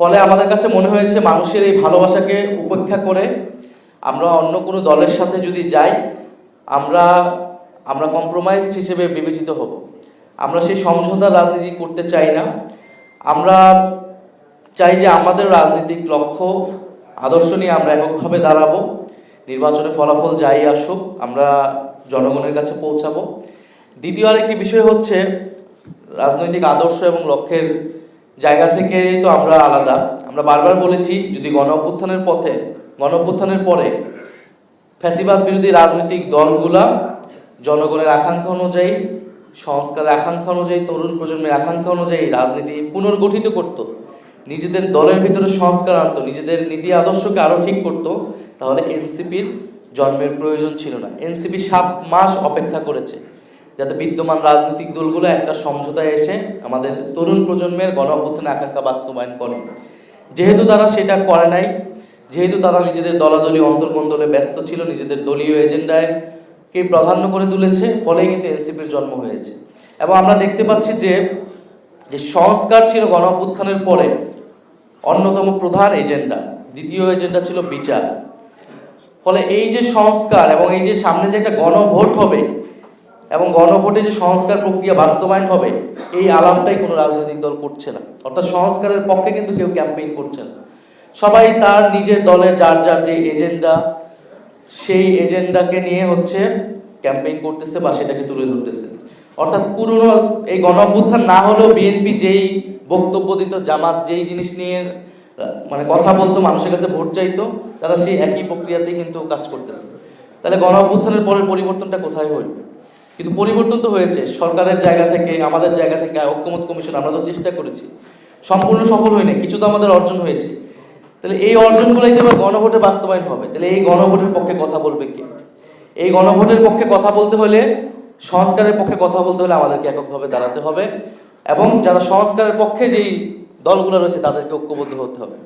ফলে আমাদের কাছে মনে হয়েছে মানুষের এই ভালোবাসাকে উপেক্ষা করে আমরা অন্য কোনো দলের সাথে যদি যাই আমরা আমরা কম্প্রোমাইজড হিসেবে বিবেচিত হব। আমরা সেই সমঝোতার রাজনীতি করতে চাই না। আমরা চাই যে আমাদের রাজনৈতিক লক্ষ্য আদর্শ নিয়ে আমরা এককভাবে দাঁড়াবো। নির্বাচনে ফলাফল যাই আসুক আমরা জনগণের কাছে পৌঁছাবো। দ্বিতীয় আরেকটি বিষয় হচ্ছে রাজনৈতিক আদর্শ এবং লক্ষ্যের জায়গা থেকে তো আমরা আলাদা। আমরা বারবার বলেছি যদি গণ অভ্যুত্থানের পরে ফ্যাসিবাদ বিরোধী রাজনৈতিক দলগুলা জনগণের আকাঙ্ক্ষা অনুযায়ী, সংস্কারের আকাঙ্ক্ষা অনুযায়ী, তরুণ প্রজন্মের আকাঙ্ক্ষা অনুযায়ী রাজনীতি পুনর্গঠিত করত, নিজেদের দলের ভিতরে সংস্কার আনতো, নিজেদের নীতি আদর্শকে আরো ঠিক করত, তাহলে এনসিপির জন্মের প্রয়োজন ছিল না। এনসিপি 7 মাস অপেক্ষা করেছে যাতে বিদ্যমান রাজনৈতিক দলগুলো একটা সমঝোতায় এসে আমাদের তরুণ প্রজন্মের গণ অভ্যুত্থানের আকাঙ্ক্ষা বাস্তবায়ন করে। যেহেতু তারা সেটা করে নাই, যেহেতু তারা নিজেদের দলাদলি অন্তর্কন্দলে ব্যস্ত ছিল, নিজেদের দলীয় এজেন্ডায় কে প্রাধান্য করে তুলেছে, ফলে কিন্তু এনসিপির জন্ম হয়েছে। এবং আমরা দেখতে পাচ্ছি যে সংস্কার ছিল গণ অভ্যুত্থানের পরে অন্যতম প্রধান এজেন্ডা। দ্বিতীয় এজেন্ডা ছিল বিচার। ফলে এই যে সংস্কার এবং এই যে সামনে যে একটা গণভোট হবে এবং গণভোটে যে সংস্কার প্রক্রিয়া বাস্তবায়ন হবে, এই আলাপটাই কোনো রাজনৈতিক দল করছে না। অর্থাৎ সংস্কারের পক্ষে কিন্তু কেউ ক্যাম্পেইন করছে না। সবাই তার নিজের দলের যার যার যে এজেন্ডা, সেই এজেন্ডাকে নিয়ে হচ্ছে ক্যাম্পেইন করতেছে বা সেটাকে তুলে ধরতেছে। অর্থাৎ পুরনো এই গণ অভ্যুত্থান না হলেও বিএনপি যেই বক্তব্য দিত, জামাত যেই জিনিস নিয়ে মানে কথা বলতো, মানুষের কাছে ভোট চাইতো, তারা সেই একই প্রক্রিয়াতেই কিন্তু কাজ করতেছে। তাহলে গণ অভ্যুত্থানের পরের পরিবর্তনটা কোথায় হইল? কিন্তু পরিবর্তন তো হয়েছে সরকারের জায়গা থেকে, আমাদের জায়গা থেকে। ঐক্যমত কমিশন আমরা তো চেষ্টা করেছি, সম্পূর্ণ সফল হয়নি, কিছু তো আমাদের অর্জন হয়েছে। তাহলে এই অর্জনগুলোই তো এবার গণভোটে বাস্তবায়ন হবে। তাহলে এই গণভোটের পক্ষে কথা বলবে কে? এই গণভোটের পক্ষে কথা বলতে হলে, সংস্কারের পক্ষে কথা বলতে হলে আমাদেরকে এককভাবে দাঁড়াতে হবে এবং যারা সংস্কারের পক্ষে যেই দলগুলো রয়েছে তাদেরকে ঐক্যবদ্ধ হতে হবে।